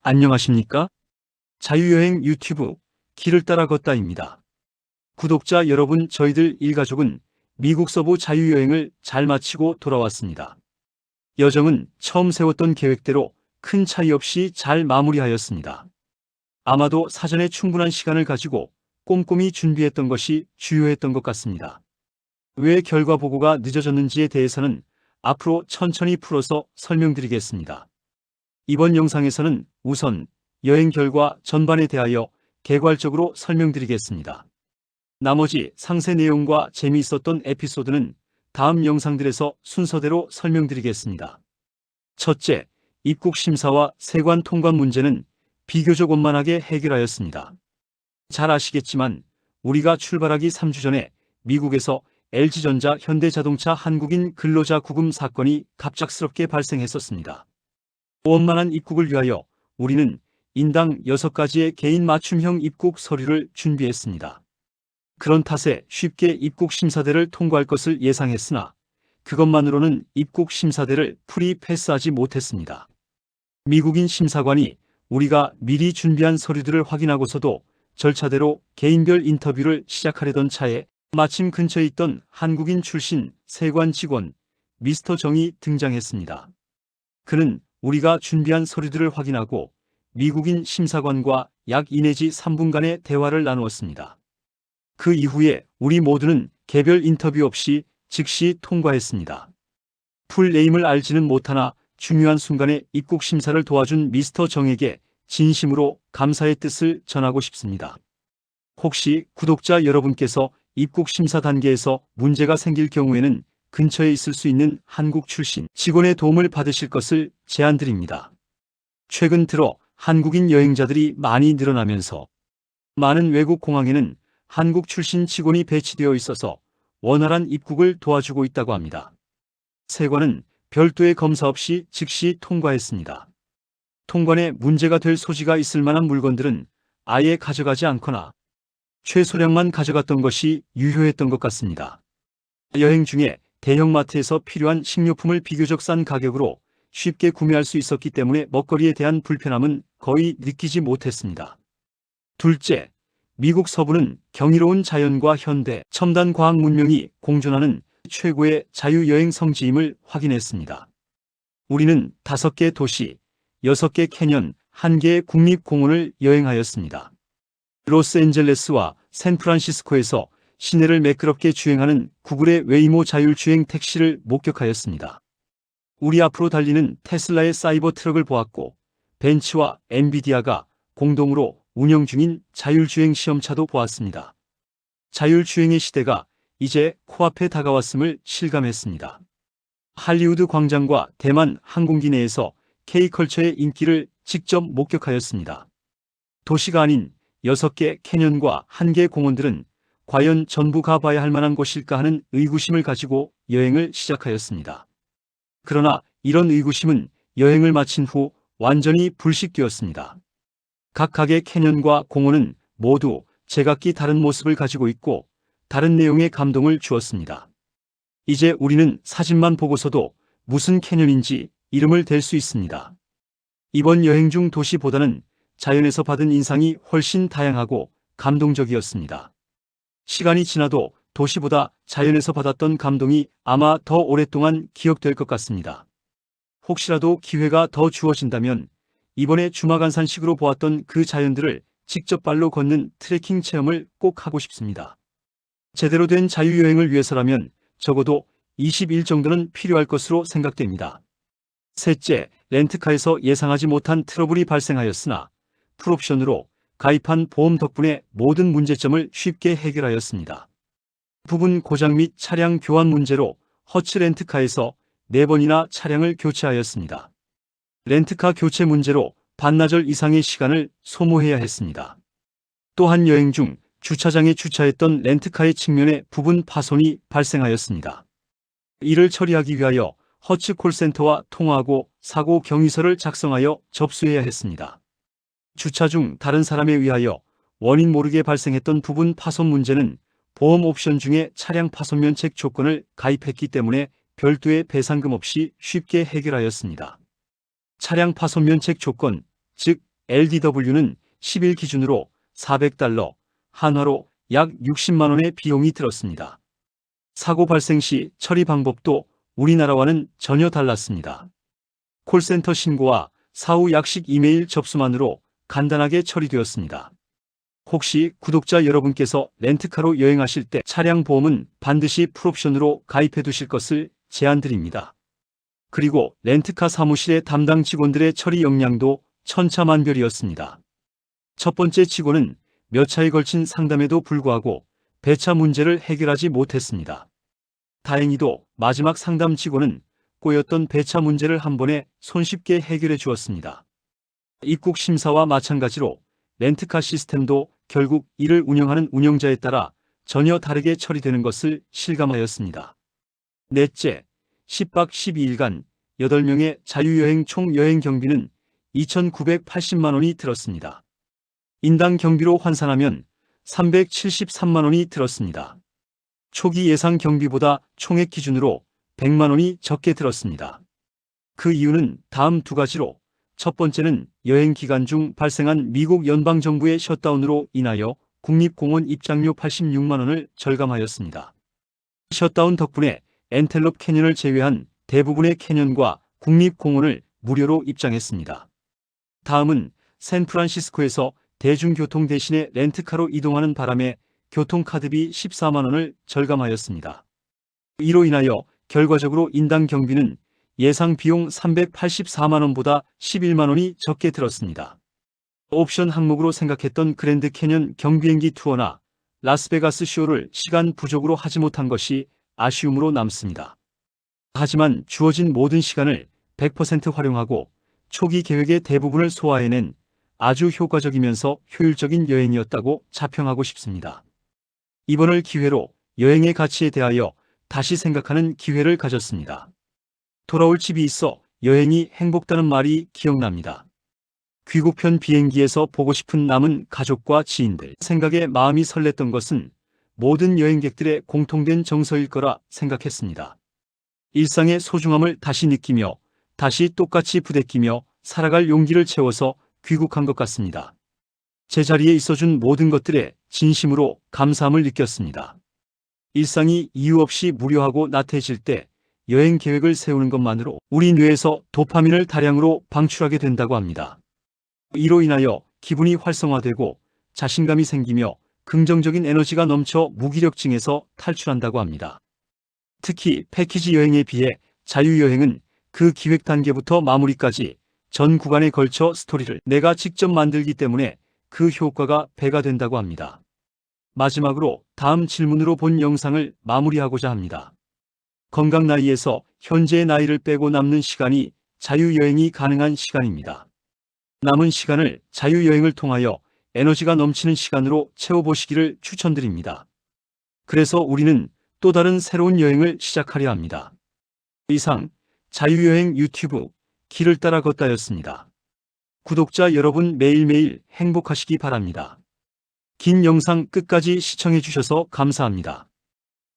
안녕하십니까? 자유여행 유튜브 길을 따라 걷다입니다. 구독자 여러분, 저희들 일가족은 미국 서부 자유여행을 잘 마치고 돌아왔습니다. 여정은 처음 세웠던 계획대로 큰 차이 없이 잘 마무리하였습니다. 아마도 사전에 충분한 시간을 가지고 꼼꼼히 준비했던 것이 주요했던 것 같습니다. 왜 결과 보고가 늦어졌는지에 대해서는 앞으로 천천히 풀어서 설명드리겠습니다. 이번 영상에서는 우선 여행 결과 전반에 대하여 개괄적으로 설명드리겠습니다. 나머지 상세 내용과 재미있었던 에피소드는 다음 영상들에서 순서대로 설명드리겠습니다. 첫째, 입국 심사와 세관 통관 문제는 비교적 원만하게 해결하였습니다. 잘 아시겠지만 우리가 출발하기 3주 전에 미국에서 LG전자 현대자동차 한국인 근로자 구금 사건이 갑작스럽게 발생했었습니다. 원만한 입국을 위하여 우리는 인당 6가지의 개인 맞춤형 입국 서류를 준비했습니다. 그런 탓에 쉽게 입국 심사대를 통과할 것을 예상했으나 그것만으로는 입국 심사대를 풀이 패스하지 못했습니다. 미국인 심사관이 우리가 미리 준비한 서류들을 확인하고서도 절차대로 개인별 인터뷰를 시작하려던 차에 마침 근처에 있던 한국인 출신 세관 직원 미스터 정이 등장했습니다. 그는 우리가 준비한 서류들을 확인하고 미국인 심사관과 약 2 내지 3분간의 대화를 나누었습니다. 그 이후에 우리 모두는 개별 인터뷰 없이 즉시 통과했습니다. 풀네임을 알지는 못하나 중요한 순간에 입국 심사를 도와준 미스터 정에게 진심으로 감사의 뜻을 전하고 싶습니다. 혹시 구독자 여러분께서 입국 심사 단계에서 문제가 생길 경우에는 근처에 있을 수 있는 한국 출신 직원의 도움을 받으실 것을 제안드립니다. 최근 들어 한국인 여행자들이 많이 늘어나면서 많은 외국 공항에는 한국 출신 직원이 배치되어 있어서 원활한 입국을 도와주고 있다고 합니다. 세관은 별도의 검사 없이 즉시 통과했습니다. 통관에 문제가 될 소지가 있을 만한 물건들은 아예 가져가지 않거나 최소량만 가져갔던 것이 유효했던 것 같습니다. 여행 중에 대형마트에서 필요한 식료품을 비교적 싼 가격으로 쉽게 구매할 수 있었기 때문에 먹거리에 대한 불편함은 거의 느끼지 못했습니다. 둘째, 미국 서부는 경이로운 자연과 현대 첨단 과학 문명이 공존하는 최고의 자유여행 성지임을 확인했습니다. 우리는 5개 도시, 6개 캐년, 1개의 국립공원을 여행하였습니다. 로스앤젤레스와 샌프란시스코에서 시내를 매끄럽게 주행하는 구글의 웨이모 자율주행 택시를 목격하였습니다. 우리 앞으로 달리는 테슬라의 사이버 트럭을 보았고 벤츠와 엔비디아가 공동으로 운영 중인 자율주행 시험차도 보았습니다. 자율주행의 시대가 이제 코앞에 다가왔음을 실감했습니다. 할리우드 광장과 대만 항공기 내에서 K컬처의 인기를 직접 목격하였습니다. 도시가 아닌 6개 캐년과 1개 공원들은 과연 전부 가봐야 할 만한 곳일까 하는 의구심을 가지고 여행을 시작하였습니다. 그러나 이런 의구심은 여행을 마친 후 완전히 불식되었습니다. 각각의 캐년과 공원은 모두 제각기 다른 모습을 가지고 있고 다른 내용의 감동을 주었습니다. 이제 우리는 사진만 보고서도 무슨 캐년인지 이름을 댈 수 있습니다. 이번 여행 중 도시보다는 자연에서 받은 인상이 훨씬 다양하고 감동적이었습니다. 시간이 지나도 도시보다 자연에서 받았던 감동이 아마 더 오랫동안 기억될 것 같습니다. 혹시라도 기회가 더 주어진다면 이번에 주마간산식으로 보았던 그 자연들을 직접 발로 걷는 트레킹 체험을 꼭 하고 싶습니다. 제대로 된 자유여행을 위해서라면 적어도 20일 정도는 필요할 것으로 생각됩니다. 셋째, 렌트카에서 예상하지 못한 트러블이 발생하였으나 풀옵션으로 가입한 보험 덕분에 모든 문제점을 쉽게 해결하였습니다. 부분 고장 및 차량 교환 문제로 허츠 렌트카에서 4번이나 차량을 교체하였습니다. 렌트카 교체 문제로 반나절 이상의 시간을 소모해야 했습니다. 또한 여행 중 주차장에 주차했던 렌트카의 측면에 부분 파손이 발생하였습니다. 이를 처리하기 위하여 허츠 콜센터와 통화하고 사고 경위서를 작성하여 접수해야 했습니다. 주차 중 다른 사람에 의하여 원인 모르게 발생했던 부분 파손 문제는 보험 옵션 중에 차량 파손 면책 조건을 가입했기 때문에 별도의 배상금 없이 쉽게 해결하였습니다. 차량 파손 면책 조건, 즉 LDW는 10일 기준으로 $400, 한화로 약 60만 원의 비용이 들었습니다. 사고 발생 시 처리 방법도 우리나라와는 전혀 달랐습니다. 콜센터 신고와 사후 약식 이메일 접수만으로 간단하게 처리되었습니다. 혹시 구독자 여러분께서 렌트카로 여행하실 때 차량 보험은 반드시 풀옵션으로 가입해 두실 것을 제안드립니다. 그리고 렌트카 사무실의 담당 직원들의 처리 역량도 천차만별이었습니다. 첫 번째 직원은 몇 차에 걸친 상담에도 불구하고 배차 문제를 해결하지 못했습니다. 다행히도 마지막 상담 직원은 꼬였던 배차 문제를 한 번에 손쉽게 해결해 주었습니다. 입국 심사와 마찬가지로 렌트카 시스템도 결국 이를 운영하는 운영자에 따라 전혀 다르게 처리되는 것을 실감하였습니다. 넷째, 10박 12일간 8명의 자유여행 총 여행 경비는 2,980만 원이 들었습니다. 인당 경비로 환산하면 373만 원이 들었습니다. 초기 예상 경비보다 총액 기준으로 100만 원이 적게 들었습니다. 그 이유는 다음 두 가지로 첫 번째는 여행 기간 중 발생한 미국 연방정부의 셧다운으로 인하여 국립공원 입장료 86만 원을 절감하였습니다. 셧다운 덕분에 엔텔롭 캐년을 제외한 대부분의 캐년과 국립공원을 무료로 입장했습니다. 다음은 샌프란시스코에서 대중교통 대신에 렌트카로 이동하는 바람에 교통카드비 14만 원을 절감하였습니다. 이로 인하여 결과적으로 인당 경비는 예상 비용 384만 원보다 11만 원이 적게 들었습니다. 옵션 항목으로 생각했던 그랜드 캐년 경비행기 투어나 라스베가스 쇼를 시간 부족으로 하지 못한 것이 아쉬움으로 남습니다. 하지만 주어진 모든 시간을 100% 활용하고 초기 계획의 대부분을 소화해낸 아주 효과적이면서 효율적인 여행이었다고 자평하고 싶습니다. 이번을 기회로 여행의 가치에 대하여 다시 생각하는 기회를 가졌습니다. 돌아올 집이 있어 여행이 행복다는 말이 기억납니다. 귀국편 비행기에서 보고 싶은 남은 가족과 지인들 생각에 마음이 설렜던 것은 모든 여행객들의 공통된 정서일 거라 생각했습니다. 일상의 소중함을 다시 느끼며 다시 똑같이 부대끼며 살아갈 용기를 채워서 귀국한 것 같습니다. 제자리에 있어준 모든 것들에 진심으로 감사함을 느꼈습니다. 일상이 이유 없이 무료하고 나태해질 때 여행 계획을 세우는 것만으로 우리 뇌에서 도파민을 다량으로 방출하게 된다고 합니다. 이로 인하여 기분이 활성화되고 자신감이 생기며 긍정적인 에너지가 넘쳐 무기력증에서 탈출한다고 합니다. 특히 패키지 여행에 비해 자유여행은 그 기획 단계부터 마무리까지 전 구간에 걸쳐 스토리를 내가 직접 만들기 때문에 그 효과가 배가 된다고 합니다. 마지막으로 다음 질문으로 본 영상을 마무리하고자 합니다. 건강 나이에서 현재의 나이를 빼고 남는 시간이 자유여행이 가능한 시간입니다. 남은 시간을 자유여행을 통하여 에너지가 넘치는 시간으로 채워보시기를 추천드립니다. 그래서 우리는 또 다른 새로운 여행을 시작하려 합니다. 이상 자유여행 유튜브 길을 따라 걷다였습니다. 구독자 여러분 매일매일 행복하시기 바랍니다. 긴 영상 끝까지 시청해 주셔서 감사합니다.